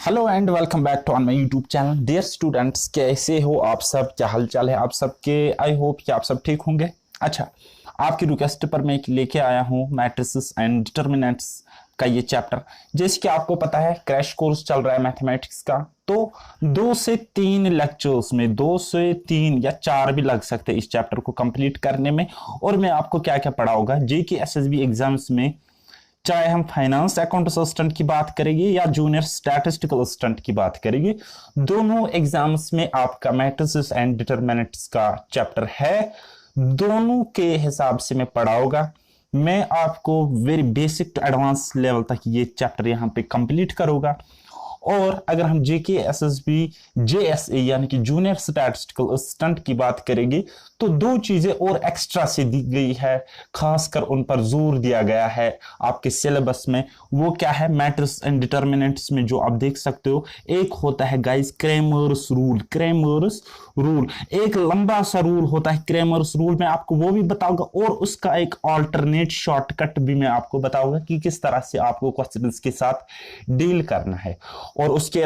Hello and welcome back to on my YouTube channel. Dear students, कैसे हो आप सब? क्या हालचाल है आप सबके? आई होप कि आप सब ठीक होंगे। अच्छा, आपकी रिक्वेस्ट पर मैं लेके आया हूँ मैट्रिसेस एंड डिटर्मिनेंट्स का ये चैप्टर। जैसे कि आपको पता है क्रैश कोर्स चल रहा है मैथमेटिक्स का, तो 2 से 3 लेक्चर्स में 2 से 3 या 4 भी लग सकते हैं इस चैप्टर को कंप्लीट करने में। और मैं आपको क्या क्या पढ़ाऊंगा जेके एसएसबी एग्जाम्स में, चाहे हम फाइनेंस अकाउंट असिस्टेंट की बात करेंगे या जूनियर स्टैटिस्टिकल असिस्टेंट की बात करेंगे, दोनों एग्जाम्स में आपका मैट्रिसेस एंड डिटरमिनेंट्स का चैप्टर है। दोनों के हिसाब से मैं पढ़ाऊंगा। मैं आपको very basic to advance level तक ये चैप्टर यहां पे कंप्लीट करूंगा। और अगर हम जेके एसएसबी जेएसए यानी कि जूनियर स्टैटिस्टिकल असिस्टेंट की बात करेंगे, तो 2 चीजें और एक्स्ट्रा से दी गई है, खासकर उन पर जोर दिया गया है आपके सिलेबस में। वो क्या है? मैट्रिक्स एंड डिटर्मिनेंट्स में जो आप देख सकते हो, एक होता है guys Cramer's rule. Cramer's rule एक लंबा सा रूल होता है, क्रेमर्स रूल। मैं आपको वो भी बताऊंगा और उसका एक ऑल्टरनेट शॉर्टकट भी मैं आपको बताऊंगा कि किस तरह से आपको क्वेश्चंस के साथ डील करना है। और उसके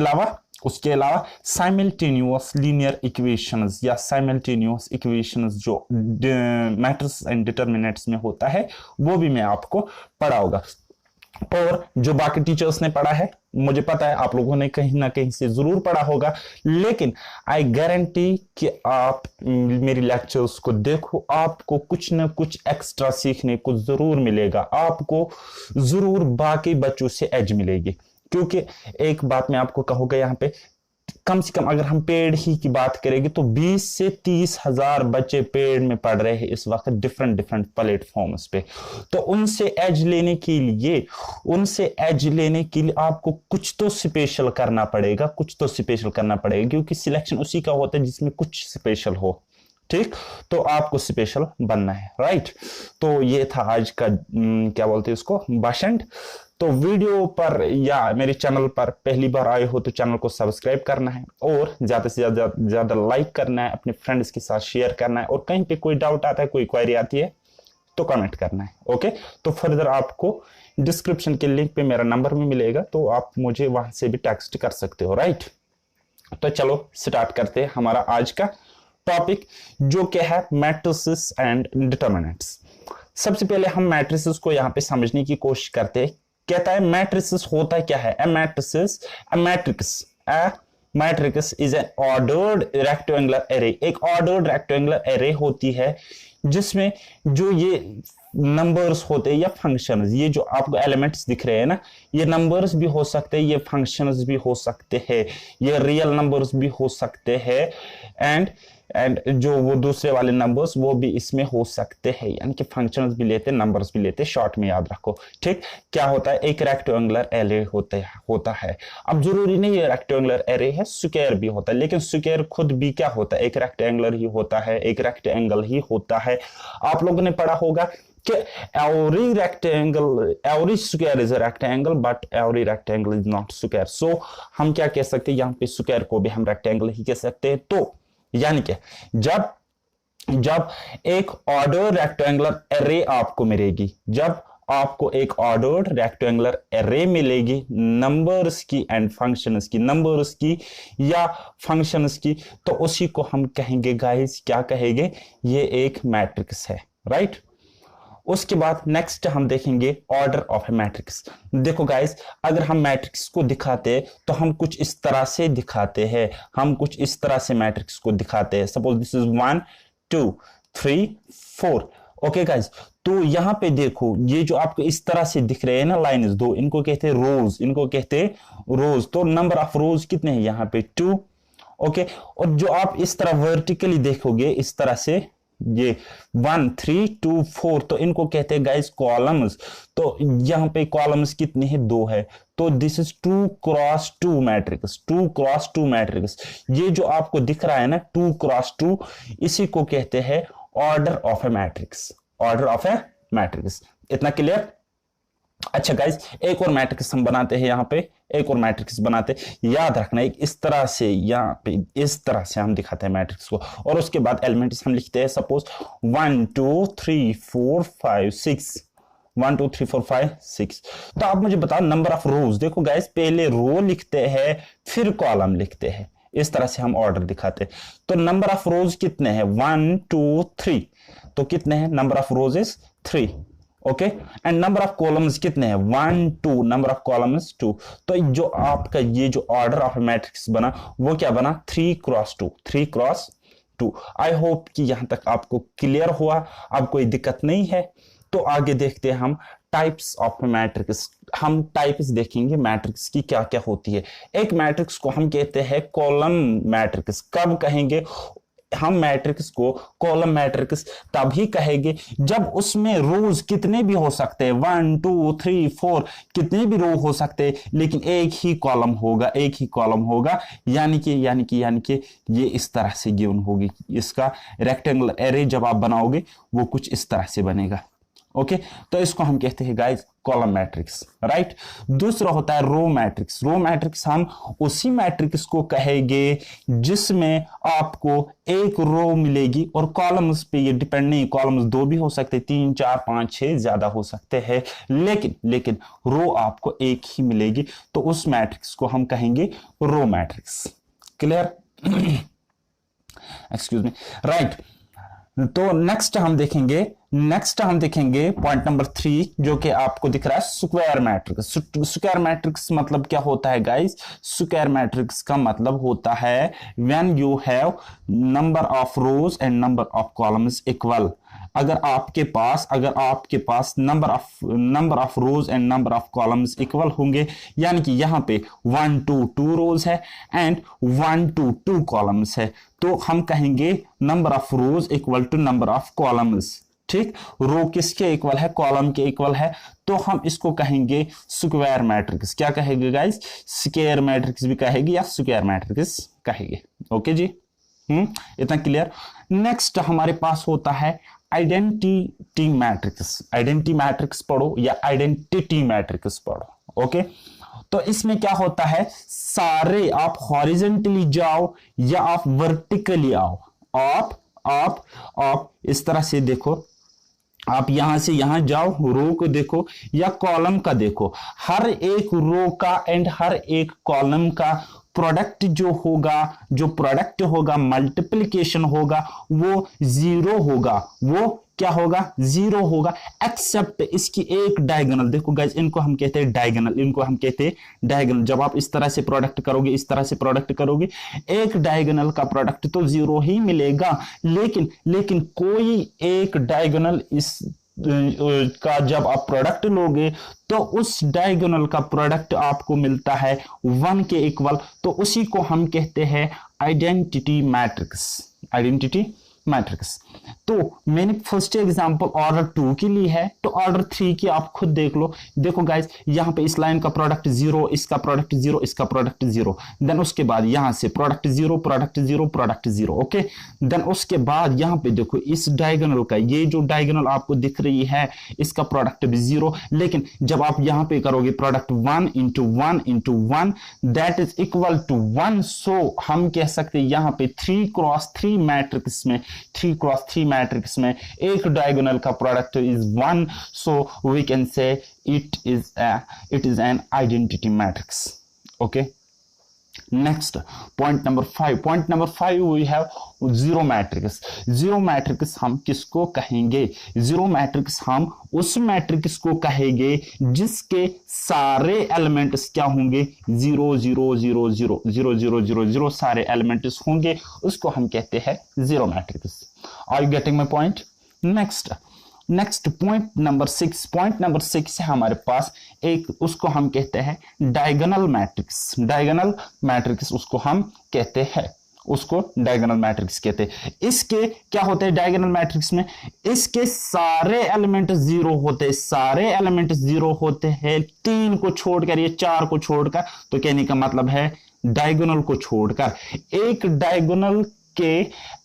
अलावा साइमल्टेनियस लीनियर इक्वेशंस या साइमल्टेनियस इक्वेशंस जो मैट्रिक्स एंड डिटरमिनेंट्स में होता है, वो भी मैं आपको पढ़ाऊंगा। और जो बाकी टीचर्स ने पढ़ा है, मुझे पता है आप लोगों ने कहीं ना कहीं से जरूर पढ़ा होगा, लेकिन आई गारंटी कि आप मेरी लेक्चर्स को देखो, आपको कुछ ना कुछ एक्स्ट्रा सीखने को जरूर मिलेगा। आपको जरूर बाकी बच्चों से एज मिलेगी। क्योंकि एक बात मैं आपको कहूंगा, यहाँ पे कम से कम अगर हम पेड ही की बात करेंगे तो 20 से 30 हजार बच्चे पेड में पढ़ रहे हैं इस वक्त डिफरेंट डिफरेंट प्लेटफॉर्म्स पे। तो उनसे एज लेने के लिए आपको कुछ तो स्पेशल करना पड़ेगा, क्योंकि सिलेक्शन उसी का होता है जिसमें कुछ स्पेशल हो। ठीक, तो आपको स्पेशल बनना है, राइट। तो ये था आज का क्या बोलते हैं उसको, भाषण। तो वीडियो पर या मेरे चैनल पर पहली बार आए हो तो चैनल को सब्सक्राइब करना है और ज्यादा से ज्यादा लाइक करना है, अपने फ्रेंड्स के साथ शेयर करना है, और कहीं पे कोई डाउट आता है, कोई क्वेरी आती है तो कमेंट करना है। ओके, तो फर्दर आपको डिस्क्रिप्शन के लिंक पे मेरा नंबर भी मिलेगा, तो आप मुझे वहां से भी टेक्स्ट कर सकते हो, राइट। तो चलो स्टार्ट करते हैं हमारा आज का टॉपिक, जो क्या है मैट्रिसेस एंड डिटरमिनेंट्स। सबसे पहले हम मैट्रिसेस को यहां पे समझने की कोशिश करते हैं। कहता है मैट्रिसेस होता क्या है? A matrix is an ordered rectangular array. एक ऑर्डर्ड रेक्टेंगुलर एरे होती है जिसमें जो ये नंबर्स होते हैं या फंक्शंस, ये जो आपको एलिमेंट्स दिख रहे हैं ना, ये नंबर्स भी हो सकते हैं, ये फंक्शंस भी हो सकते हैं, ये रियल नंबर्स भी हो सकते हैं, एंड जो वो दूसरे वाले नंबर्स वो भी इसमें हो सकते हैं, यानी कि फंक्शंस भी लेते, नंबर्स भी लेते। शॉर्ट में याद रखो, ठीक। क्या होता है? एक रेक्टेंगुलर एरे होता है। अब जरूरी नहीं है रेक्टेंगुलर एरे है, स्क्वायर भी होता है, लेकिन स्क्वायर खुद भी क्या होता है? एक रेक्टेंगुलर ही होता है, एक रेक्टेंगल ही होता है। आप लोगों ने पढ़ा होगा कि every square is a rectangle but every rectangle is not square। so हम क्या कह सकते हैं? यहाँ पे स्क्वायर को भी हम रेक्टेंगल ही कह सकते हैं। तो यानी कि जब एक ऑर्डर रेक्टेंगुलर एरे आपको मिलेगी, जब आपको एक ऑर्डर्ड रेक्टेंगुलर एरे मिलेगी नंबर्स की एंड फंक्शंस की, नंबर्स की या फंक्शंस की, तो उसी को हम कहेंगे गाइस, क्या कहेंगे? ये एक मैट्रिक्स है, राइट। उसके बाद नेक्स्ट हम देखेंगे ऑर्डर ऑफ ए मैट्रिक्स। देखो गाइस, अगर हम मैट्रिक्स को दिखाते हैं तो हम कुछ इस तरह से दिखाते हैं, मैट्रिक्स को दिखाते हैं। Suppose this is 1 2 3 4। Okay guys, तो यहां पे देखो, ये जो आपको इस तरह से दिख रहे हैं ना लाइन्स, दो, इनको कहते हैं रोज। तो नंबर ऑफ रोज कितने हैं? यहाँ पे 2। ओके, और जो आप इस तरह वर्टिकली देखोगे, इस तरह से ये 1 3 2 4, तो इनको कहते हैं गाइस कॉलम्स। तो यहां पे कॉलम्स कितने हैं? 2 है। तो दिस इज 2 क्रॉस 2 मैट्रिक्स। ये जो आपको दिख रहा है ना 2 क्रॉस 2, इसी को कहते हैं ऑर्डर ऑफ ए मैट्रिक्स। इतना क्लियर? अच्छा गाइस, एक और मैट्रिक्स हम बनाते हैं, यहाँ पे एक और मैट्रिक्स बनाते। याद रखना, एक इस तरह से, यहाँ पे इस तरह से हम दिखाते हैं मैट्रिक्स को, और उसके बाद एलिमेंट्स हम लिखते हैं। सपोज 1 2 3 4 5 6। 1 2 3 4 5 6। तो आप मुझे बताओ नंबर ऑफ रोज। देखो गाइस, पहले रो लिखते हैं फिर कॉलम लिखते हैं, इस तरह से हम ऑर्डर दिखाते हैं। तो नंबर ऑफ रोज कितने हैं? 1 2 3। तो कितने हैं? Number of rose is 3। Okay, and number of columns कितने हैं? 1 2। Number of columns 2। तो जो आपका ये जो ऑर्डर ऑफ मैट्रिक्स बना वो क्या बना? 3 क्रॉस 2। 3 क्रॉस 2। आई होप कि यहां तक आपको क्लियर हुआ, अब कोई दिक्कत नहीं है। तो आगे देखते हैं हम टाइप्स ऑफ मैट्रिक्स। हम टाइप्स देखेंगे मैट्रिक्स की क्या क्या होती है। एक मैट्रिक्स को हम कहते हैं कॉलम मैट्रिक्स। कब कहेंगे हम मैट्रिक्स को कॉलम मैट्रिक्स? तभी कहेंगे जब उसमें रोज कितने भी हो सकते हैं, 1 2 3 4, कितने भी रो हो सकते हैं, लेकिन एक ही कॉलम होगा, एक ही कॉलम होगा। यानी कि ये इस तरह से गिवन होगी। इसका रेक्टेंगुलर एरे जब आप बनाओगे वो कुछ इस तरह से बनेगा। ओके, तो इसको हम कहते हैं गाइस कॉलम मैट्रिक्स, राइट। दूसरा होता है रो मैट्रिक्स। रो मैट्रिक्स हम उसी मैट्रिक्स को कहेंगे जिसमें आपको एक रो मिलेगी और कॉलम्स पे ये डिपेंड नहीं, कॉलम्स 2 भी हो सकते, 3 4 5 6 ज्यादा हो सकते हैं, लेकिन रो आपको एक ही मिलेगी। तो उस मैट्रिक्स को हम कहेंगे row matrix. Clear? Excuse me, right. तो नेक्स्ट हम देखेंगे पॉइंट नंबर 3, जो कि आपको दिख रहा है स्क्वायर मैट्रिक्स। स्क्वायर मैट्रिक्स मतलब क्या होता है गाइस? स्क्वायर मैट्रिक्स का मतलब होता है when you have number of rows and number of columns equal. अगर आपके पास number of rows and number of columns equal होंगे, यानी कि यहां पे 1 2 रोज है एंड 1 2 कॉलम्स है, तो हम कहेंगे number of rows equal to number of columns. ठीक, रो किसके इक्वल है? कॉलम के इक्वल है, तो हम इसको कहेंगे स्क्वायर मैट्रिक्स। क्या कहेंगे गाइस? स्क्वायर मैट्रिक्स भी कहेगी या स्क्वायर मैट्रिक्स कहेंगे। ओके जी, इतना क्लियर। नेक्स्ट हमारे पास होता है आइडेंटिटी मैट्रिक्स। आइडेंटिटी मैट्रिक्स पढ़ो या आइडेंटिटी मैट्रिक्स पढ़ो। ओके, तो इसमें क्या होता है? सारे आप हॉरिजेंटली जाओ या आप वर्टिकली आओ, आप इस तरह से देखो, आप यहां से यहां जाओ, रो को देखो या कॉलम का देखो, हर एक रो का एंड हर एक कॉलम का प्रोडक्ट जो प्रोडक्ट होगा, मल्टीप्लिकेशन होगा, वो 0 होगा। वो क्या होगा? 0 होगा, एक्सेप्ट इसकी एक डायगोनल। देखो गाइस, इनको हम कहते हैं डायगोनल। जब आप इस तरह से प्रोडक्ट करोगे, एक डायगोनल का प्रोडक्ट तो 0 ही मिलेगा, लेकिन कोई एक डायगोनल इस का जब आप प्रोडक्ट लोगे तो उस डायगोनल का प्रोडक्ट आपको मिलता है 1 के इक्वल, तो उसी को हम कहते हैं आइडेंटिटी मैट्रिक्स। तो मैंने फर्स्ट एग्जांपल ऑर्डर 2 की ली है, तो ऑर्डर 3 की आप खुद देख लो। देखो गाइस, यहां पे इस लाइन का प्रोडक्ट 0, इसका प्रोडक्ट 0, इसका प्रोडक्ट 0, देन उसके बाद यहां से प्रोडक्ट 0। ओके, देन उसके बाद यहां पे देखो इस डायगोनल का, ये जो डायगोनल आपको दिख रही है, इसका प्रोडक्ट भी 0, लेकिन जब आप यहां पे करोगे product 1 into 1 that is equal to 1। So हम कह सकते हैं यहां पे 3 क्रॉस 3 मैट्रिक्स में एक डायगोनल का product is 1, so we can say it is an identity matrix. Okay, next point number 5 we have zero matrix. हम किसको कहेंगे? जीरो मैट्रिक्स हम उस मैट्रिक्स को कहेंगे जिसके सारे एलिमेंट्स क्या होंगे? 0 0 0 0 0 0 0 0 सारे एलिमेंट्स होंगे, उसको हम कहते हैं zero matrix. Are you getting my point? Next point number 6 है हमारे पास एक, उसको हम कहते हैं डायगोनल मैट्रिक्स उसको हम कहते हैं, उसको डायगोनल मैट्रिक्स कहते हैं। इसके क्या होते हैं डायगोनल मैट्रिक्स में? इसके सारे एलिमेंट 0 होते हैं, 3 को छोड़कर, ये 4 को छोड़कर। तो कहने का मतलब है डायगोनल को छोड़कर, एक डायगोनल के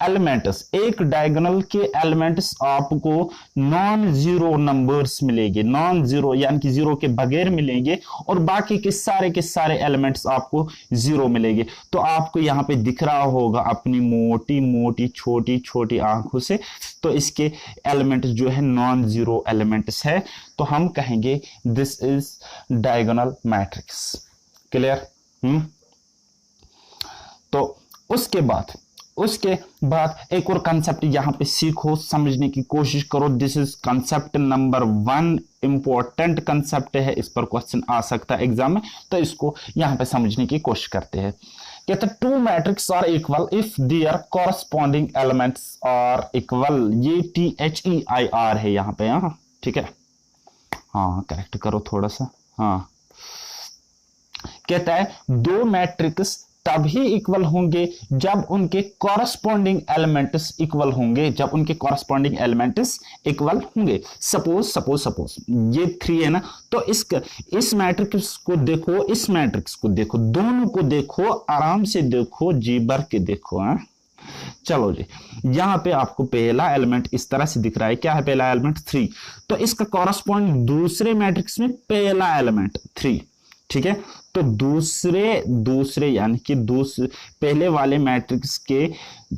एलिमेंट्स, एक डायगोनल के एलिमेंट्स आपको नॉन जीरो नंबर्स मिलेंगे, नॉन जीरो यानी कि जीरो के बगैर मिलेंगे, और बाकी के सारे एलिमेंट्स आपको जीरो मिलेंगे। तो आपको यहां पे दिख रहा होगा अपनी मोटी मोटी छोटी छोटी आंखों से, तो इसके एलिमेंट्स जो है नॉन जीरो एलिमेंट्स है, तो हम कहेंगे this is diagonal matrix. Clear? तो उसके बाद एक और कंसेप्ट यहां पे सीखो, समझने की कोशिश करो। This is concept number 1, important concept है, इस पर क्वेश्चन आ सकता है एग्जाम में, तो इसको यहां पे समझने की कोशिश करते हैं। कहते हैं two matrix are equal if their corresponding elements are equal. ये THEIR है यहां पे, हाँ ठीक है, हाँ करेक्ट करो थोड़ा सा। हाँ, कहता है दो मैट्रिक्स तभी इक्वल होंगे जब उनके कॉरस्पॉन्डिंग एलिमेंट्स इक्वल होंगे, जब उनके कॉरस्पॉन्डिंग एलिमेंट्स इक्वल होंगे। सपोज ये 3 है ना, तो इस मैट्रिक्स को देखो, इस मैट्रिक्स को देखो, दोनों को देखो, आराम से देखो, जी भर के देखो। हाँ चलो जी, यहां पे आपको पहला एलिमेंट इस तरह से दिख रहा है, क्या है पहला एलिमेंट? 3, तो इसका कॉरस्पॉन्डिंग दूसरे मैट्रिक्स में पहला एलिमेंट 3, ठीक है। तो दूसरे यानी कि पहले वाले मैट्रिक्स के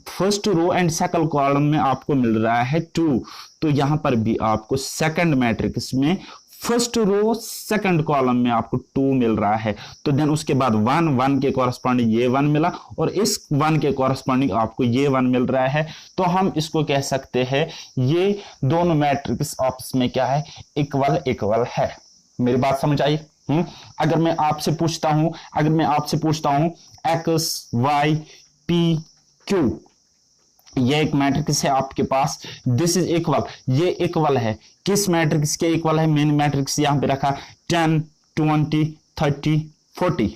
first row and second column में आपको मिल रहा है 2, तो यहां पर भी आपको सेकंड मैट्रिक्स में फर्स्ट रो सेकंड कॉलम में आपको 2 मिल रहा है। तो देन उसके बाद 1 के कॉरस्पॉन्डिंग ये 1 मिला, और इस 1 के कॉरस्पॉन्डिंग आपको ये 1 मिल रहा है। तो हम इसको कह सकते हैं ये दोनों मैट्रिक्स आपस में क्या है? इक्वल है। मेरी बात समझ आई? अगर मैं आपसे पूछता हूं x y p q, ये एक मैट्रिक्स है आपके पास, दिस इज इक्वल, ये इक्वल है किस मैट्रिक्स के इक्वल है? मेन मैट्रिक्स यहां पे रखा 10 20 30 40।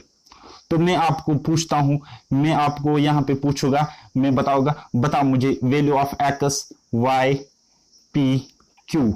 तो मैं आपको पूछता हूं, मैं आपको यहां पे पूछूंगा, मैं बताओ मुझे value of x y p q,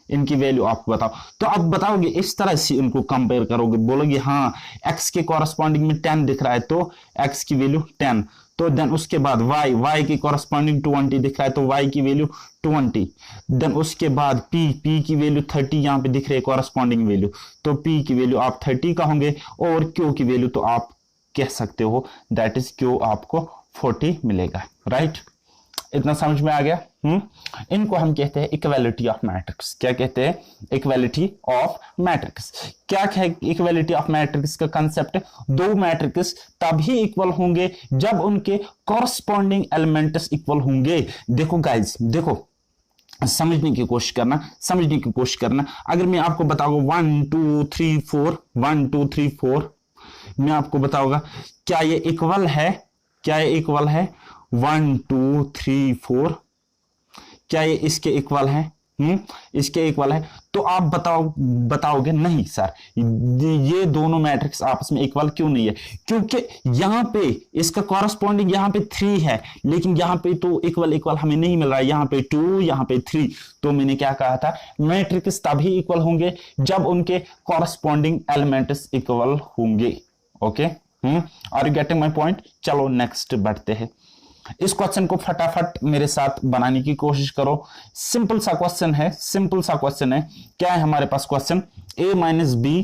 इनकी वैल्यू आप बताओ। तो आप बताओगे इस तरह से, इनको कंपेयर करोगे, बोलोगे हाँ x के कॉरस्पॉन्डिंग में 10 दिख रहा है तो x की वैल्यू 10, तो देन उसके बाद y के कॉरस्पॉन्डिंग 20 दिख रहा है तो y की वैल्यू 20, देन उसके बाद p की वैल्यू 30 यहां पे दिख रही है कॉरस्पॉन्डिंग वैल्यू, तो p की वैल्यू आप 30 कहोगे, और q की वैल्यू तो आप कह सकते हो दैट इज q आपको 40 मिलेगा। राइट, इतना समझ में आ गया? इनको हम कहते हैं इक्वालिटी ऑफ मैट्रिक्स। क्या कहते हैं? Equality of matrix. क्या है इक्वालिटी ऑफ मैट्रिक्स का कंसेप्ट? दो मैट्रिक्स तभी इक्वल होंगे जब उनके कॉरस्पॉन्डिंग एलिमेंट्स इक्वल होंगे। देखो गाइस, देखो समझने की कोशिश करना। अगर मैं आपको बताऊंगा 1 2 3 4 1 2 3 4, मैं आपको बताऊंगा क्या ये इक्वल है? 1 2 3 4, क्या ये इसके इक्वल है? इसके इक्वल है, तो आप बताओगे नहीं सर, ये दोनों मैट्रिक्स आपस में इक्वल क्यों नहीं है? क्योंकि यहां पे इसका कॉरस्पॉन्डिंग यहां पे 3 है, लेकिन यहां पे तो इक्वल हमें नहीं मिल रहा है, यहां पे 2 यहां पे 3। तो मैंने क्या कहा था? मैट्रिक्स तभी इक्वल होंगे जब उनके कॉरस्पॉन्डिंग एलिमेंट्स इक्वल होंगे। Okay, are you getting my point? चलो नेक्स्ट बढ़ते हैं। इस क्वेश्चन को फटाफट मेरे साथ बनाने की कोशिश करो। सिंपल सा क्वेश्चन है। क्या है हमारे पास क्वेश्चन? a माइनस बी,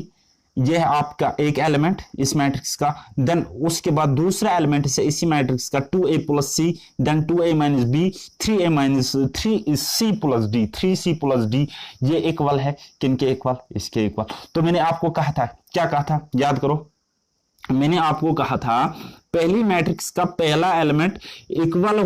ये है आपका एक एलिमेंट इस मैट्रिक्स का, देन उसके बाद दूसरा एलिमेंट से इसी मैट्रिक्स का 2a plus C, then 2a minus B, 3a minus 3c plus D, 3c plus D, ये इक्वल है किनके इक्वल? इसके इक्वल। तो मैंने आपको कहा था, क्या कहा था याद करो? मैंने आपको कहा था पहली मैट्रिक्स का पहला एलिमेंट इक्वल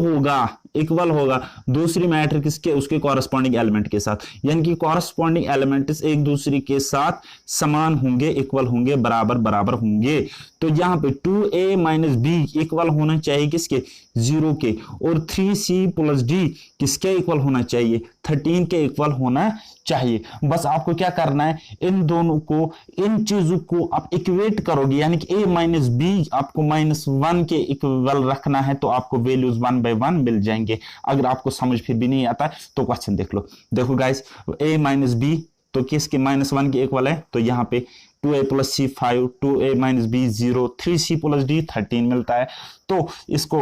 होगा दूसरी मैट्रिक्स के उसके कॉरस्पॉन्डिंग एलिमेंट के साथ, यानी कि कॉरस्पॉन्डिंग एलिमेंट्स एक दूसरे के साथ समान होंगे, इक्वल होंगे, बराबर होंगे। तो यहाँ पे 2a माइनस बी इक्वल होना चाहिए किसके? 0 के, और 3c प्लस डी किसके इक्वल होना चाहिए? 13 के इक्वल होना चाहिए। बस आपको क्या करना है, इन दोनों को, इन चीजों को आप इक्वेट करोगे, यानी कि a माइनस बी आपको -1 के इक्वल रखना है, तो आपको वैल्यूज 1 by 1 मिल जाएंगे। अगर आपको समझ फिर भी नहीं आता तो क्वेश्चन देख लो। देखो गाइस, a माइनस बी तो किसके? -1 के इक्वल है, तो यहाँ पे 2a plus C 5, 2a minus B 0, 3c plus D 13 मिलता है। तो इसको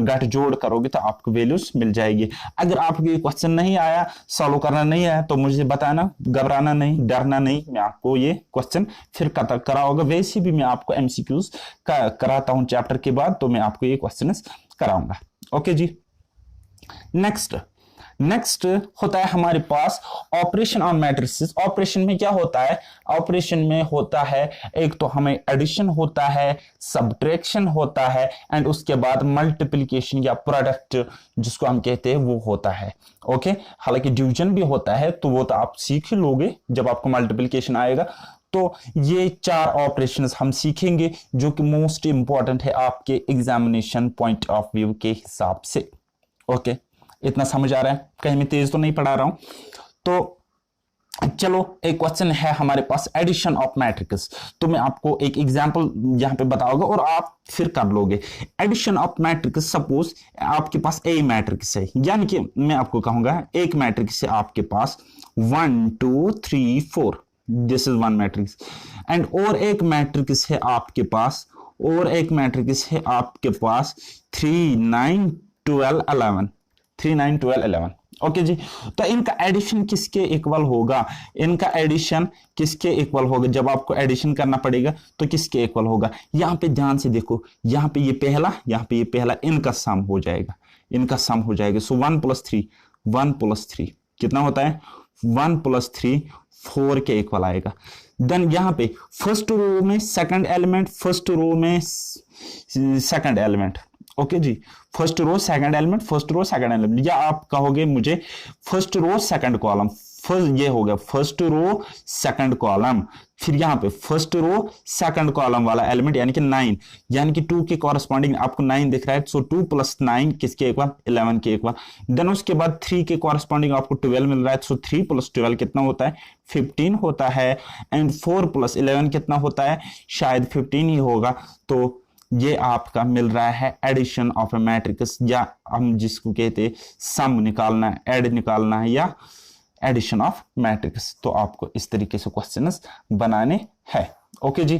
गठ जोड़ करोगे तो आपको वैल्यूज मिल जाएगी। अगर आपको ये क्वेश्चन नहीं आया, सॉल्व करना नहीं आया, तो मुझे बताना, घबराना नहीं, डरना नहीं, मैं आपको ये क्वेश्चन फिर कराऊंगा। वैसे भी मैं आपको एमसीक्यूज कराता हूं चैप्टर के बाद, तो मैं आपको ये क्वेश्चन कराऊंगा। ओके जी। नेक्स्ट होता है हमारे पास ऑपरेशन ऑन मैट्रिसेस। ऑपरेशन में क्या होता है? ऑपरेशन में होता है एक तो हमें एडिशन होता है, सब्ट्रैक्शन होता है, एंड उसके बाद मल्टीप्लिकेशन या प्रोडक्ट जिसको हम कहते हैं वो होता है। ओके, हालांकि डिवीजन भी होता है, तो वो तो आप सीख ही लोगे जब आपको मल्टीप्लिकेशन आएगा। तो ये 4 ऑपरेशंस हम सीखेंगे जो कि मोस्ट इंपॉर्टेंट है आपके एग्जामिनेशन पॉइंट ऑफ व्यू के हिसाब से। ओके, इतना समझ आ रहा है? कहीं मैं तेज तो नहीं पढ़ा रहा हूं? तो चलो, एक क्वेश्चन है हमारे पास एडिशन ऑफ मैट्रिक्स। तो मैं आपको एक एग्जांपल यहां पे बताऊंगा और आप फिर कर लोगे। एडिशन ऑफ मैट्रिक्स, सपोज आपके पास ए मैट्रिक्स है, यानी कि मैं आपको कहूंगा एक मैट्रिक्स है आपके पास 1 2 3 4, this is one matrix, and और एक मैट्रिक्स है आपके पास, और एक मैट्रिक्स है आपके पास 3 9 12 11, 3 9 12 11। ओके जी, तो इनका एडिशन किसके इक्वल होगा? इनका एडिशन किसके इक्वल होगा? जब आपको एडिशन करना पड़ेगा तो किसके इक्वल होगा? यहां पे ध्यान से देखो, यहां पे ये पहला, यहां पे ये पहला, इनका सम हो जाएगा, इनका सम हो जाएगा। सो 1 प्लस 3 कितना होता है? 1 प्लस 3 4 के इक्वल आएगा। देन यहां पे फर्स्ट रो में सेकंड एलिमेंट, फर्स्ट रो में सेकंड एलिमेंट। ओके जी, first row second element, first row second element, या आप कहोगे मुझे फर्स्ट रो सेकंड कॉलम, ये हो गया फर्स्ट रो सेकंड कॉलम। फिर यहां पे फर्स्ट रो सेकंड कॉलम वाला एलिमेंट यानी कि 9, यानी कि 2 के कॉरेस्पॉन्डिंग आपको 9 दिख रहा है, सो 2 प्लस 9 किसके इक्वल? 11 के इक्वल। देन उसके बाद 3 के कॉरेस्पॉन्डिंग आपको 12 मिल रहा है, सो 3 प्लस 12 कितना होता है? 15 होता है। एंड 4 प्लस 11 कितना होता है? शायद 15 ही होगा। तो ये आपका मिल रहा है एडिशन ऑफ ए मैट्रिक्स, या हम जिसको कहते हैं सम निकालना है, एड निकालना है, या एडिशन ऑफ मैट्रिक्स। तो आपको इस तरीके से क्वेश्चंस बनाने हैं। ओके जी,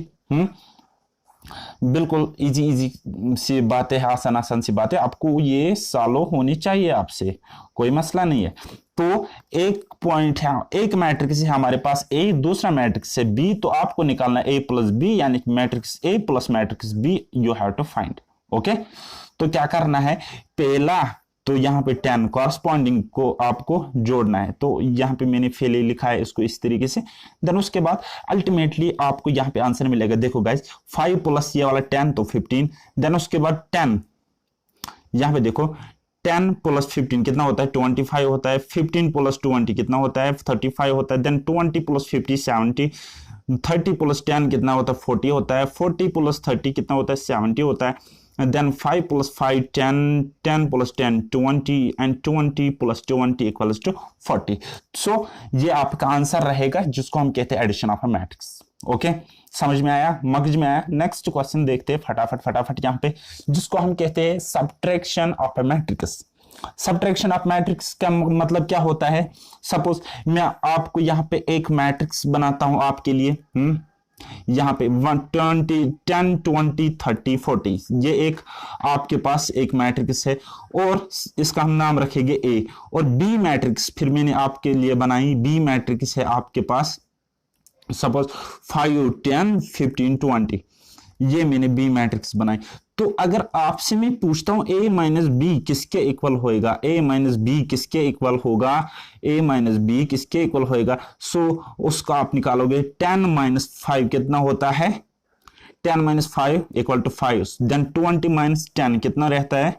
बिल्कुल इजी सी बातें है, आसान सी बातें, आपको ये सॉल्व होनी चाहिए आपसे, कोई मसला नहीं है। तो एक पॉइंट है, एक मैट्रिक्स है हमारे पास ए, दूसरा मैट्रिक्स है बी, तो आपको निकालना ए प्लस बी, यानी matrix A plus matrix B, you have to find. Okay, तो क्या करना है? पहला तो यहाँ पे 10 कॉरस्पॉन्डिंग को आपको जोड़ना है, तो यहाँ पे मैंने फेले लिखा है इसको इस तरीके से। देन उसके बाद अल्टीमेटली आपको यहाँ पे आंसर मिलेगा। देखो गाइस, 5 प्लस ये वाला 10 तो 15। देन उसके बाद 10, यहाँ पे देखो 10 प्लस 15 कितना होता है? 25 होता है। 15 प्लस 20 कितना होता है? 35 होता है। Then 20 plus 50 70। 30 प्लस 10 कितना होता है? 40 होता है। 40 प्लस 30 कितना होता है? 70 होता है। Then 5 plus 5 10, 10 plus 10 20, and 20 plus 20 equals to 40। So ये आपका आंसर रहेगा जिसको हम कहते हैं addition of a matrix. Okay, समझ में आया, मगज में आया? नेक्स्ट क्वेश्चन देखते हैं फटाफट यहाँ पे, जिसको हम कहते हैं subtraction of a matrix. Subtraction of matrix का मतलब क्या होता है? सपोज मैं आपको यहाँ पे एक मैट्रिक्स बनाता हूं आपके लिए, यहाँ पे 10 20 30 40, ये एक आपके पास एक मैट्रिक्स है, और इसका हम नाम रखेंगे ए। और बी मैट्रिक्स फिर मैंने आपके लिए बनाई, बी मैट्रिक्स है आपके पास, सपोज 5 10 15 20, ये मैंने बी मैट्रिक्स बनाई। तो अगर आपसे मैं पूछता हूं ए माइनस बी किसके इक्वल होएगा? ए माइनस बी किसके इक्वल होगा? ए माइनस बी किसके इक्वल होएगा? सो उसका आप निकालोगे। 10 माइनस 5 कितना होता है? 10 minus 5 equal to 5। Then 20 minus 10 कितना रहता है?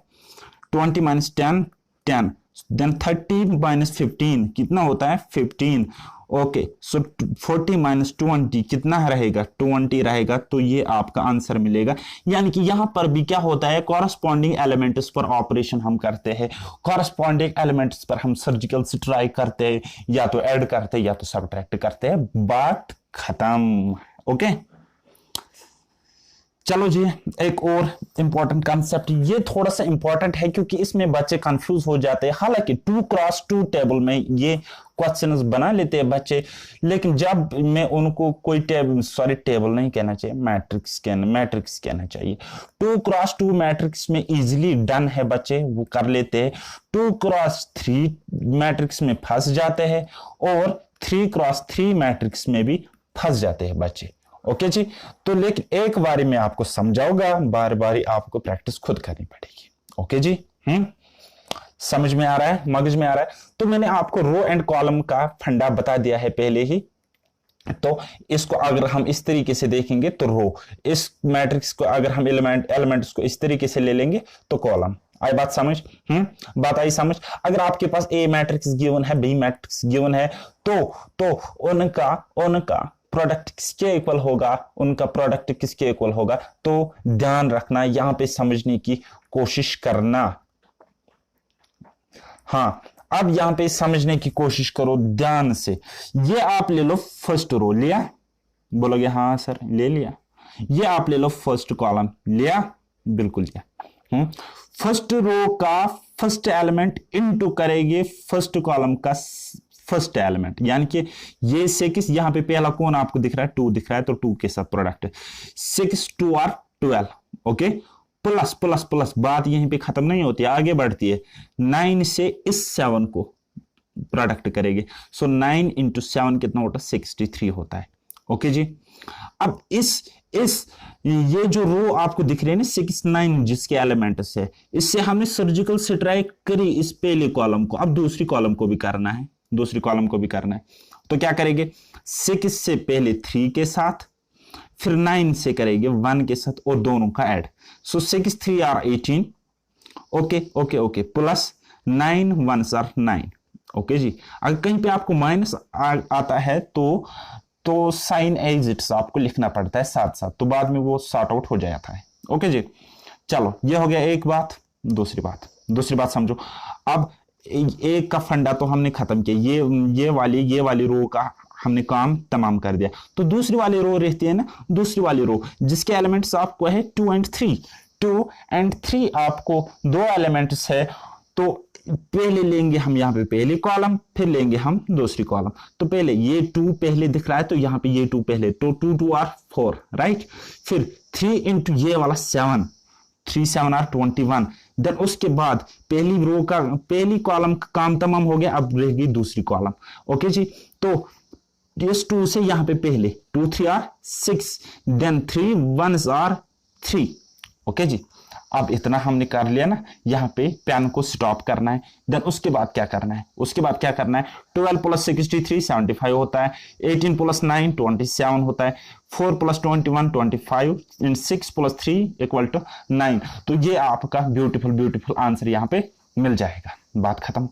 20 माइनस 10 10। देन 30 माइनस 15 कितना होता है? 15। ओके, सो 40 माइनस 20 कितना रहेगा? 20 रहेगा। तो ये आपका आंसर मिलेगा। यानी कि यहां पर भी क्या होता है? कॉरस्पॉन्डिंग एलिमेंट्स पर ऑपरेशन हम करते हैं, कॉरस्पॉन्डिंग एलिमेंट्स पर हम सर्जिकल से ट्राई करते हैं, या तो ऐड करते हैं या तो सब्ट्रैक्ट करते हैं, बात खत्म। ओके, चलो जी, एक और इंपॉर्टेंट कंसेप्ट, ये थोड़ा सा इंपॉर्टेंट है क्योंकि इसमें बच्चे कंफ्यूज हो जाते हैं। हालांकि 2x2 टेबल में ये क्वेश्चंस बना लेते हैं बच्चे, लेकिन जब मैं उनको कोई टेबल नहीं कहना चाहिए, मैट्रिक्स कहना चाहिए। 2x2 मैट्रिक्स में इजीली डन है बच्चे, वो कर लेते हैं। 2x3 मैट्रिक्स में फंस जाते हैं और 3x3 मैट्रिक्स में भी फंस जाते हैं बच्चे। ओके जी, तो लेकिन एक बारी में आपको समझाऊंगा, बार बारी आपको प्रैक्टिस खुद करनी पड़ेगी। ओके जी, समझ में आ रहा है, मगज में आ रहा है। तो मैंने आपको रो एंड कॉलम का फंडा बता दिया है पहले ही। तो इसको अगर हम इस तरीके से देखेंगे तो रो, इस मैट्रिक्स को अगर हम एलिमेंट्स को इस तरीके से ले लेंगे तो कॉलम। आई बात समझ? बात आई समझ? अगर आपके पास ए मैट्रिक्स गिवन है, बी मैट्रिक्स गिवन है, तो उनका प्रोडक्ट किसके इक्वल होगा, उनका प्रोडक्ट किसके इक्वल होगा। तो ध्यान रखना, यहां पे समझने की कोशिश करना। हाँ, अब यहां पे समझने की कोशिश करो ध्यान से। ये आप ले लो फर्स्ट रो, लिया? बोलोगे हाँ सर ले लिया। ये आप ले लो फर्स्ट कॉलम, लिया? बिल्कुल लिया। फर्स्ट रो का फर्स्ट एलिमेंट इनटू करेंगे फर्स्ट कॉलम का फर्स्ट एलिमेंट, यानी कि ये 6, यहां पे पहला कौन आपको दिख रहा है, 2 दिख रहा है, तो 2 के साथ प्रोडक्ट 6 2 और 12। ओके, प्लस प्लस प्लस, बात यहीं पे खत्म नहीं होती, आगे बढ़ती है। 9 से इस 7 को प्रोडक्ट करेंगे, सो 9 इंटू 7 कितना होता है, 63 होता है। ओके जी, अब इस ये जो रो आपको दिख रही है ना 6 9 जिसके एलिमेंट्स है, इससे हमने सर्जिकल स्ट्राइक करी इस पहले कॉलम को, अब दूसरी कॉलम को भी करना है, दूसरी कॉलम को भी करना है। तो क्या करेंगे, 6 से पहले 3 के साथ, फिर 9 से करेंगे 1 के साथ और दोनों का add. So 6 3 are 18। Okay okay okay, plus 9 1 are 9। Okay जी, अगर कहीं पे आपको माइनस आता है तो साइन एज इट्स आपको लिखना पड़ता है साथ साथ, तो बाद में वो सॉर्ट आउट हो जाता है। ओके जी, चलो ये हो गया एक बात। दूसरी बात समझो। अब एक का फंडा तो हमने खत्म किया, ये वाली रो का हमने काम तमाम कर दिया। तो दूसरी वाली रो रहती है ना, दूसरी वाली रो जिसके एलिमेंट्स आपको है 2 और 3। 2 और 3 आपको दो एलिमेंट्स है, तो पहले लेंगे हम यहाँ पे पहली कॉलम, फिर लेंगे हम दूसरी कॉलम। तो पहले ये 2 पहले दिख रहा है, तो यहाँ पे ये 2 पहले, तो 2 2 और 4 राइट। फिर 3 इंटू ये वाला 7, 3 7 आर 21। देन उसके बाद पहली रो का पहली कॉलम का काम तमाम हो गया, अब रहेगी दूसरी कॉलम। ओके जी, तो इस 2 से यहाँ पे पहले 2 3 आर 6, देन 3 1 आर 3। ओके जी, अब इतना हमने कर लिया ना, यहाँ पे पेन को स्टॉप करना है। देन उसके बाद क्या करना है, 12 प्लस 63 75 होता है, 18 प्लस 9 27 होता है, 4 plus 21 25 and 6 plus 3 equal to 9। तो ये आपका ब्यूटीफुल आंसर यहाँ पे मिल जाएगा। बात खत्म।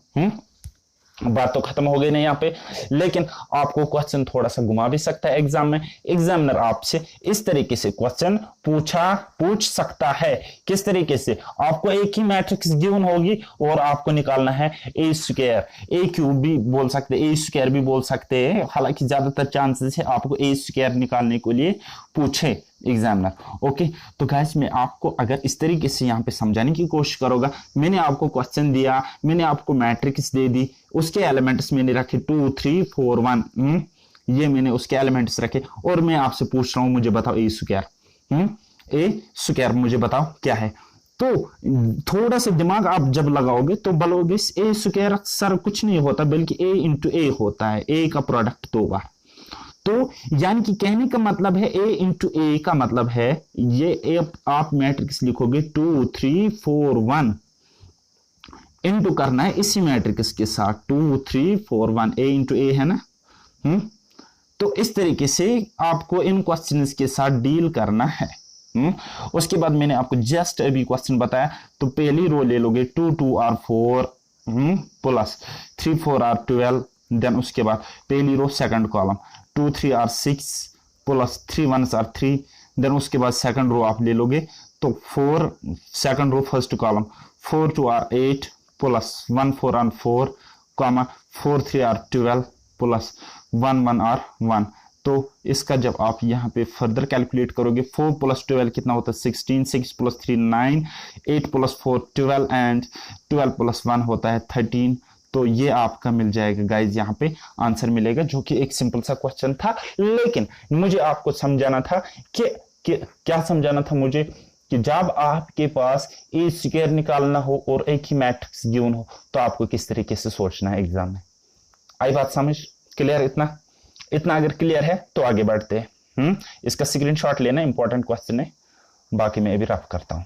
बात तो खत्म हो गई नहीं यहाँ पे, लेकिन आपको क्वेश्चन थोड़ा सा घुमा भी सकता है एग्जाम में। एग्जामिनर आपसे इस तरीके से क्वेश्चन पूछ सकता है। किस तरीके से, आपको एक ही मैट्रिक्स गिवन होगी और आपको निकालना है ए स्क्वायर, ए क्यूब भी बोल सकते हैं, ए स्क्वायर भी बोल सकते हैं। हालांकि ज्यादातर चांसेस है आपको ए स्क्वायर निकालने के लिए पूछे एग्जामिनर। ओके, तो गाइस मैं आपको अगर इस तरीके से यहाँ पे समझाने की कोशिश करूंगा, मैंने आपको क्वेश्चन दिया, मैंने आपको मैट्रिक्स दे दी, उसके एलिमेंट्स मैंने रखे 2 3 4 1, ये मैंने उसके एलिमेंट्स रखे, और मैं आपसे पूछ रहा हूं मुझे बताओ ए स्क्वायर मुझे बताओ क्या है। तो थोड़ा सा दिमाग आप जब लगाओगे तो बोलोगे ए स्क्वायर सर कुछ नहीं होता, बल्कि ए इंटू ए होता है, ए का प्रोडक्ट 2 बार। तो यानी कि कहने का मतलब है a इंटू ए का मतलब है ये आप मैट्रिक्स लिखोगे 2 3 4 1, इंटू करना है इसी मैट्रिक्स के साथ 2 3 4 1, a इंटू ए है ना। तो इस तरीके से आपको इन क्वेश्चंस के साथ डील करना है। उसके बाद मैंने आपको जस्ट अभी क्वेश्चन बताया, तो पहली रो ले लोगे 2 2 आर 4 प्लस 3 4 आर 12। देन उसके बाद पहली row second column 2 3 are 6 plus 3 1 are 3। Then उसके बाद सेकंड रो आप ले लोगे, तो 4 second row first column 4 2 are 8 plus 1 4 are 4 comma 4 3 are 12 plus 1 1 are 1। तो इसका जब आप यहाँ पे फर्दर कैलकुलेट करोगे 4 + 12 कितना होता है 16, 6 + 3 9, 8 + 4 12 एंड 12 + 1 होता है 13। तो ये आपका मिल जाएगा गाइज, यहाँ पे आंसर मिलेगा, जो कि एक सिंपल सा क्वेश्चन था। लेकिन मुझे आपको समझाना था कि क्या समझाना था मुझे, कि जब आपके पास ए स्क्वायर निकालना हो और एक ही मैट्रिक्स गिवन हो तो आपको किस तरीके से सोचना है एग्जाम में। आई बात समझ? क्लियर? इतना अगर क्लियर है तो आगे बढ़ते हैं। इसका स्क्रीनशॉट लेना, इंपॉर्टेंट क्वेश्चन है, बाकी मैं अभी रफ करता हूं।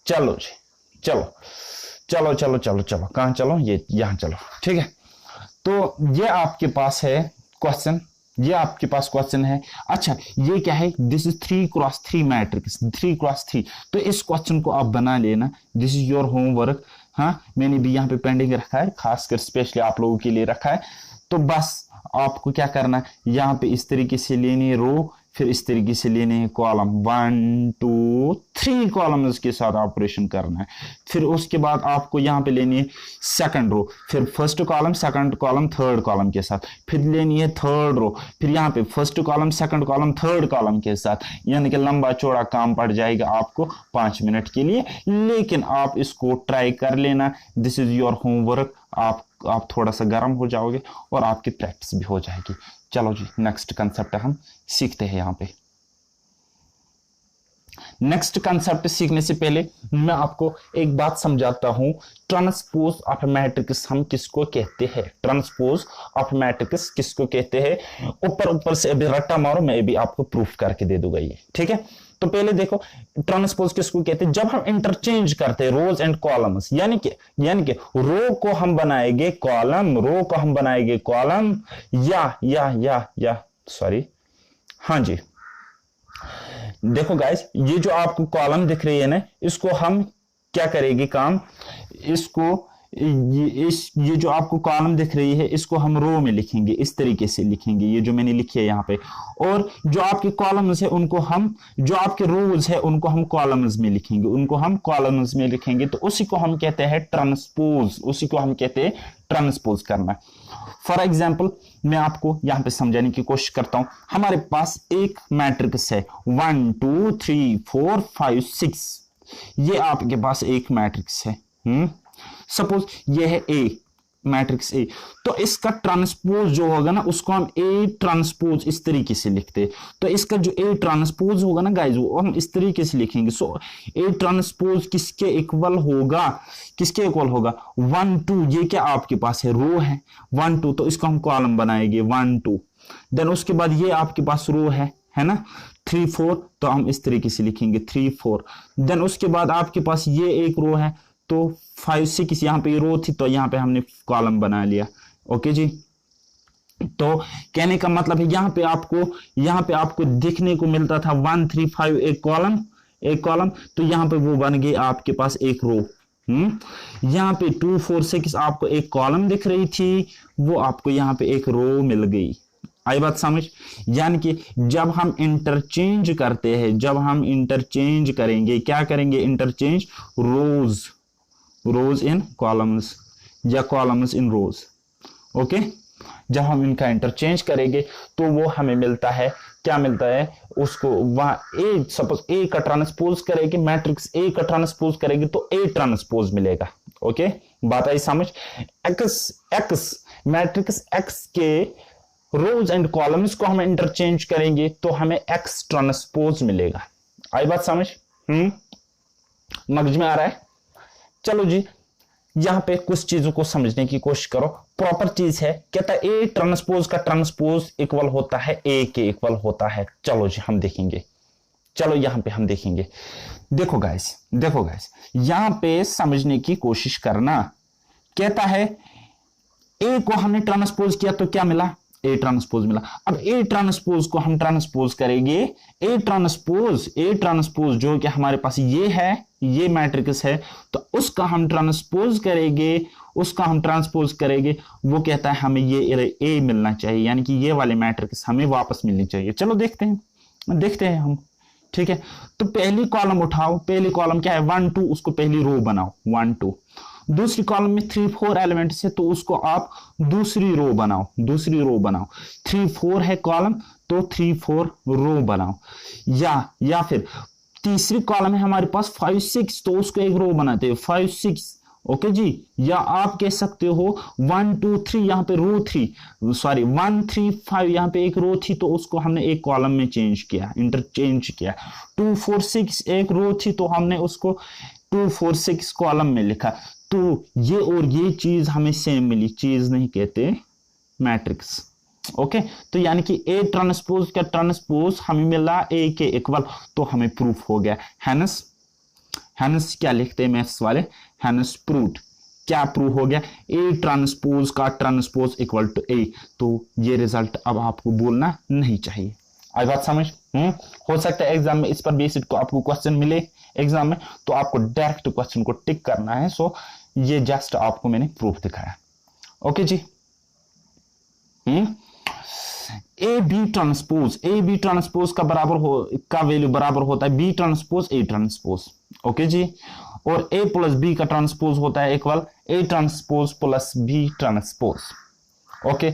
चलो जी, चलो कहां चलो, ये यहां चलो, ठीक है। तो ये आपके पास है क्वेश्चन, ये आपके पास क्वेश्चन है। अच्छा, ये क्या है? This is 3x3 matrix, 3x3। तो इस क्वेश्चन को आप बना लेना, दिस इज योर होमवर्क। हाँ, मैंने भी यहाँ पे पेंडिंग रखा है, खासकर स्पेशली आप लोगों के लिए रखा है। तो बस आपको क्या करना है, यहाँ पे इस तरीके से लेनी है रो, फिर इस तरीके से लेने हैं कॉलम, 1 2 3 कॉलम्स के साथ ऑपरेशन करना है। फिर उसके बाद आपको यहाँ पे लेनी है सेकंड रो, फिर first column, second column, third column के साथ, फिर लेनी है थर्ड रो, फिर यहाँ पे first column, second column, third column के साथ। यानी कि लंबा चौड़ा काम पड़ जाएगा आपको 5 मिनट के लिए, लेकिन आप इसको ट्राई कर लेना। This is your homework. आप थोड़ा सा गर्म हो जाओगे और आपकी प्रैक्टिस भी हो जाएगी। चलो जी, नेक्स्ट कंसेप्ट हम सीखते हैं। यहां पे नेक्स्ट कंसेप्ट सीखने से पहले मैं आपको एक बात समझाता हूं। ट्रांसपोज ऑफ मैट्रिक्स हम किसको कहते हैं? ट्रांसपोज ऑफ मैट्रिक्स किसको कहते हैं? ऊपर से अभी रट्टा मारो, मैं अभी आपको प्रूफ करके दे दूंगा ये, ठीक है। तो पहले देखो, ट्रांसपोज किसको कहते हैं? जब हम इंटरचेंज करते हैं रोज एंड कॉलम्स, यानी कि रो को हम बनाएंगे कॉलम, रो को हम बनाएंगे कॉलम, या सॉरी, हाँ जी, देखो गाइस, ये जो आपको कॉलम दिख रही है ना, इसको हम क्या करेंगे काम, इसको ये जो आपको कॉलम दिख रही है, इसको हम रो में लिखेंगे, इस तरीके से लिखेंगे, ये जो मैंने लिखी है यहाँ पे। और जो आपके कॉलम्स है उनको हम, जो आपके रोज है उनको हम कॉलम्स में लिखेंगे, उनको हम कॉलम्स में लिखेंगे। तो उसी को हम कहते हैं ट्रांसपोज, उसी को हम कहते हैं ट्रांसपोज करना। फॉर एग्जाम्पल, मैं आपको यहां पे समझाने की कोशिश करता हूं। हमारे पास एक मैट्रिक्स है 1 2 3 4 5 6, ये आपके पास एक मैट्रिक्स है। सपोज ये है ए, मैट्रिक्स ए। तो इसका ट्रांसपोज जो होगा ना, उसको हम ए ट्रांसपोज इस तरीके से लिखते हैं। तो इसका जो ए ट्रांसपोज होगा ना गाइज, वो हम इस तरीके से लिखेंगे। सो ए ट्रांसपोज किसके इक्वल होगा? किसके इक्वल होगा? 1 2, ये क्या आपके पास है? रो है 1 2, तो इसको हम कॉलम बनाएंगे 1 2। देन उसके बाद ये आपके पास रो है ना, 3 4, तो हम इस तरीके से लिखेंगे 3 4। देन उसके बाद आपके पास ये एक रो है, तो 5 6, यहाँ पे रो थी तो यहाँ पे हमने कॉलम बना लिया। ओके जी, तो कहने का मतलब है यहाँ पे आपको देखने को मिलता था 1 3 5 एक कॉलम, तो यहाँ पे वो बन गई आपके पास एक रो। यहाँ पे 2 4 6 आपको एक कॉलम दिख रही थी, वो आपको यहाँ पे एक रो मिल गई। आई बात समझ? यानी कि जब हम इंटरचेंज करते हैं, जब हम इंटरचेंज करेंगे, क्या करेंगे? इंटरचेंज रोज इन कॉलम्स या कॉलम्स इन रोज। ओके, जब हम इनका इंटरचेंज करेंगे तो वो हमें मिलता है, क्या मिलता है उसको? वहां ए, सपोज ए का ट्रांसपोज करेगी, मैट्रिक्स ए का ट्रांसपोज करेगी तो ए ट्रांसपोज मिलेगा। ओके, बात आई समझ? एक्स मैट्रिक्स एक्स के रोज एंड कॉलम्स को हम इंटरचेंज करेंगे तो हमें एक्स ट्रांसपोज मिलेगा। आई बात समझ? मगज में आ रहा है? चलो जी, यहां पे कुछ चीजों को समझने की कोशिश करो। प्रॉपर चीज है, कहता है ए ट्रांसपोज का ट्रांसपोज इक्वल होता है ए के इक्वल होता है। चलो जी, हम देखेंगे, चलो यहां पे हम देखेंगे। देखो गाइस, यहां पे समझने की कोशिश करना। कहता है ए को हमने ट्रांसपोज किया तो क्या मिला? ए ट्रांसपोज मिला। अब ए ट्रांसपोज को हम ट्रांसपोज करेंगे, ए ट्रांसपोज जो कि हमारे पास ये है, ये मैट्रिक्स है, तो उसका हम ट्रांसपोज करेंगे, वो कहता है हमें ये ए मिलना चाहिए, यानी कि ये वाले मैट्रिक्स हमें वापस मिलनी चाहिए। चलो देखते हैं हम, ठीक है। तो पहली कॉलम उठाओ, पहली कॉलम क्या है? 1 2, उसको पहली रो बनाओ 1 2। दूसरी कॉलम में 3 4 एलिमेंट्स है तो उसको आप दूसरी रो बनाओ 3 4 है कॉलम तो 3 4 रो बनाओ। या फिर तीसरी कॉलम है हमारे पास 5 6 तो उसको एक रो बनाते हैं 5 6। ओके जी। या आप कह सकते हो 1 2 3 यहां पे रो 3 सॉरी 1 3 5 यहां पे एक रो थी तो उसको हमने एक कॉलम में चेंज किया इंटरचेंज किया। 2 4 6 एक रो थी तो हमने उसको 2 4 6 कॉलम में लिखा। तो ये और ये चीज हमें सेम मिली, चीज नहीं कहते मैट्रिक्स। ओके तो यानी कि ए ट्रांसपोज का ट्रांसपोज हमें मिला ए के इक्वल तो हमें प्रूफ हो गया। हैंस क्या लिखते हैं मैथ्स वाले, हैंस प्रूव्ड। क्या प्रूव हो गया, ए ट्रांसपोज का ट्रांसपोज इक्वल टू ए। तो ये रिजल्ट अब आपको बोलना नहीं चाहिए। आई बात समझ? हो सकता है एग्जाम में इस पर बेस्ड को आपको क्वेश्चन मिले एग्जाम में तो आपको डायरेक्ट क्वेश्चन को टिक करना है। सो ये जस्ट आपको मैंने प्रूफ दिखाया। ओके जी। ए बी ट्रांसपोज का वैल्यू बराबर होता है B transpose A transpose. Okay जी। और ए प्लस बी का ट्रांसपोज होता है equal A transpose plus B transpose. Okay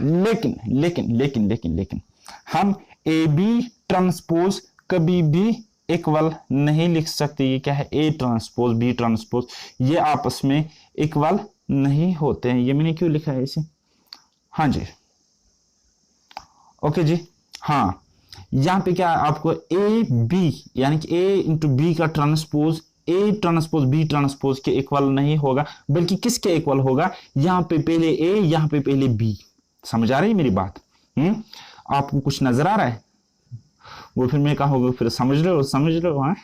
लेकिन हम ए बी ट्रांसपोज कभी भी इक्वल नहीं लिख सकते। ये क्या है, ए ट्रांसपोज बी ट्रांसपोज, ये आपस में इक्वल नहीं होते हैं। ये मैंने क्यों लिखा है इसे, हाँ जी। ओके जी। हाँ यहां पे क्या आपको ए बी यानी कि ए इंटू बी का transpose A transpose B transpose के इक्वल नहीं होगा, बल्कि किसके इक्वल होगा, यहां पे पहले ए यहां पे पहले बी। समझ आ रही है मेरी बात? आपको कुछ नजर आ रहा है? वो फिर मैं कहूँगा फिर समझ लो हाँ।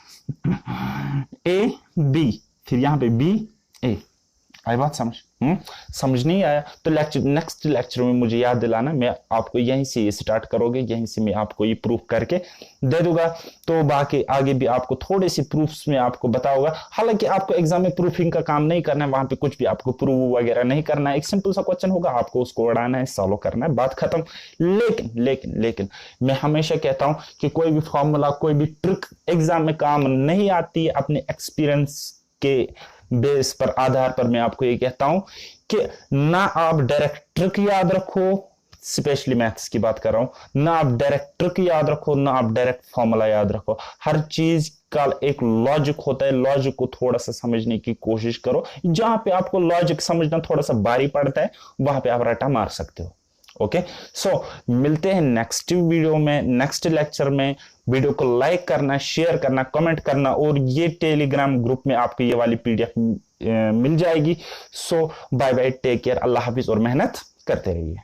ए बी फिर यहां पे बी ए। आई बात समझ? समझ नहीं आया तो नेक्स्ट लेक्चर में मुझे याद दिलाना, मैं आपको यहीं से स्टार्ट करोगे, यहीं से मैं आपको ये प्रूफ करके दे दूंगा। तो बाकी आगे भी आपको थोड़े से प्रूफ्स में आपको बताऊंगा। हालांकि आपको एग्जाम में प्रूफिंग का काम नहीं करना है, वहां पे कुछ भी आपको प्रूफ वगैरह नहीं करना है। एक सिंपल सा क्वेश्चन होगा, आपको उसको उड़ाना है, सॉल्व करना है, बात खत्म। लेकिन मैं हमेशा कहता हूं कि कोई भी फॉर्मूला कोई भी ट्रिक एग्जाम में काम नहीं आती है। अपने एक्सपीरियंस के बेस पर आधार पर मैं आपको ये कहता हूं कि ना आप डायरेक्ट ट्रिक याद रखो, स्पेशली मैथ्स की बात कर रहा हूं, ना आप डायरेक्ट ट्रिक याद रखो, ना आप डायरेक्ट फॉर्मूला याद रखो। हर चीज का एक लॉजिक होता है, लॉजिक को थोड़ा सा समझने की कोशिश करो। जहां पे आपको लॉजिक समझना थोड़ा सा भारी पड़ता है वहां पे आप रटा मार सकते हो। ओके सो मिलते हैं नेक्स्ट वीडियो में, नेक्स्ट लेक्चर में। वीडियो को लाइक करना, शेयर करना, कमेंट करना और ये टेलीग्राम ग्रुप में आपको ये वाली पीडीएफ मिल जाएगी। सो बाय बाय, टेक केयर, अल्लाह हाफिज और मेहनत करते रहिए।